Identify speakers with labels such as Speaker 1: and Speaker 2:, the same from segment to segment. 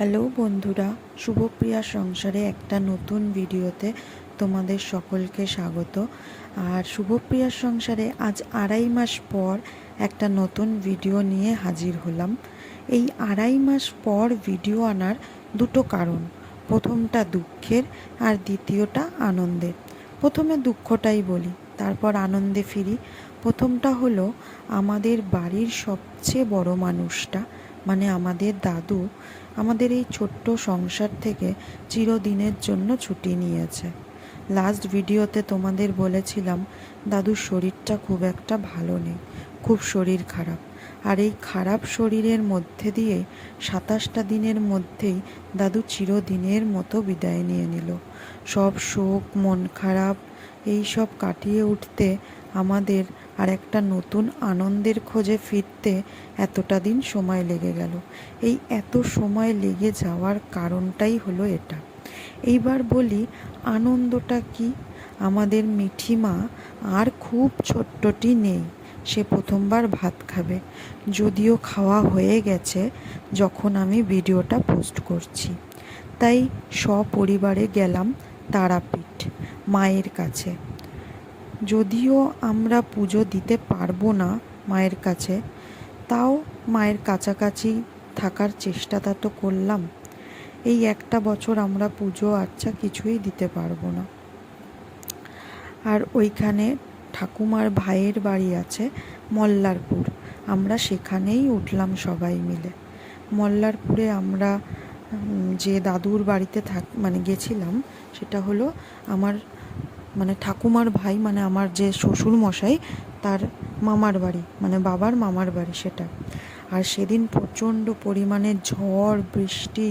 Speaker 1: Hello বন্ধুরা, শুভপ্রিয়া সংসারে একটা নতুন ভিডিওতে তোমাদের সকলকে স্বাগত। আর শুভপ্রিয়ার সংসারে আজ 2.5 মাস পর একটা নতুন ভিডিও নিয়ে হাজির হলাম। এই 2.5 মাস পর ভিডিও আনার দুটো কারণ, প্রথমটা দুঃখের আর দ্বিতীয়টা আনন্দের। প্রথমে দুঃখটাই বলি, তারপর আনন্দে ফিরি। প্রথমটা হলো আমাদের বাড়ির সবচেয়ে বড় মানুষটা, মানে আমাদের দাদু আমাদের এই ছোট্ট সংসার থেকে চিরদিনের জন্য ছুটি নিয়েছে। লাস্ট ভিডিওতে তোমাদের বলেছিলাম দাদুর শরীরটা খুব একটা ভালো নেই, খুব শরীর খারাপ। আর এই খারাপ শরীরের মধ্যে দিয়ে 27টা দিনের মধ্যেই দাদু চিরদিনের মতো বিদায় নিয়ে নিল। সব শোক, মন খারাপ এই সব কাটিয়ে উঠতে আমাদের আর একটা নতুন আনন্দের খোঁজে ফিরতে এতটা দিন সময় লেগে গেল। এই এত সময় লেগে যাওয়ার কারণটাই হলো এটা। এইবার বলি আনন্দটা কি। আমাদের মিঠিমা আর খুব ছোট্টটি নেই, সে প্রথমবার ভাত খাবে, যদিও খাওয়া হয়ে গেছে যখন আমি ভিডিওটা পোস্ট করছি। তাই সপরিবারে গেলাম তারাপীঠ মায়ের কাছে। যদিও আমরা পুজো দিতে পারবো না মায়ের কাছে, তাও মায়ের কাছাকাছি থাকার চেষ্টাটা তো করলাম। এই একটা বছর আমরা পুজো আচ্ছা কিছুই দিতে পারবো না। আর ওইখানে ঠাকুমার ভাইয়ের বাড়ি আছে মল্লারপুর, আমরা সেখানেই উঠলাম সবাই মিলে। মল্লারপুরে আমরা যে দাদুর বাড়িতে গেছিলাম, সেটা হলো আমার ঠাকুমার ভাই, আমার যে শ্বশুর মশাই তার মামার বাড়ি, বাবার মামার বাড়ি সেটা। আর সেদিন প্রচণ্ড পরিমাণে ঝড় বৃষ্টি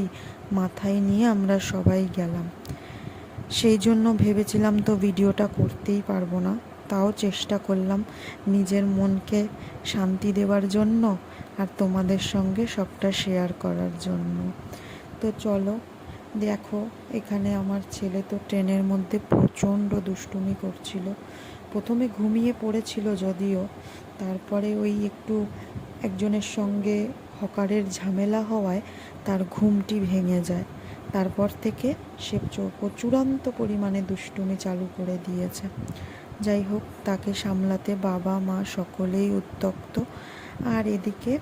Speaker 1: মাথায় নিয়ে আমরা সবাই গেলাম। সেই জন্য ভেবেছিলাম তো ভিডিওটা করতেই পারবো না, তাও চেষ্টা করলাম নিজের মনকে শান্তি দেওয়ার জন্য আর তোমাদের সঙ্গে সবটা শেয়ার করার জন্য। তো চলো দেখো, এখানে আমার ছেলে তো ট্রেনের মধ্যে প্রচণ্ড দুষ্টুমি করছিল। প্রথমে ঘুমিয়ে পড়েছিল যদিও, তারপরে ওই একটু একজনের সঙ্গে হকারের ঝামেলা হওয়ায় তার ঘুমটি ভেঙে যায়। তারপর থেকে সে চূড়ান্ত পরিমাণে দুষ্টুমি চালু করে দিয়েছে। যাই হোক, তাকে সামলাতে বাবা মা সকলেই উত্ত্যক্ত। আর এদিকে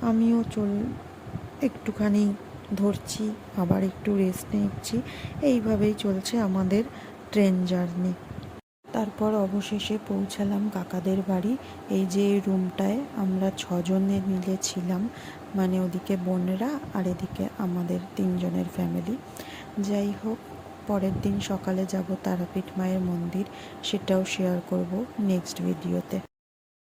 Speaker 1: আমিও একটুখানি ধরছি, আবার একটু রেস্ট নিচ্ছি। এইভাবেই চলছে আমাদের ট্রেন জার্নি। তারপর অবশেষে পৌঁছালাম কাকাদের বাড়ি। এই যে রুমটায় আমরা 6 জনের মিলে ছিলাম, ওদিকে বোনরা আর এদিকে আমাদের 3 জনের ফ্যামিলি। যাই হোক, পরের দিন সকালে যাব তারাপীঠ মায়ের মন্দির, সেটাও শেয়ার করব নেক্সট ভিডিওতে।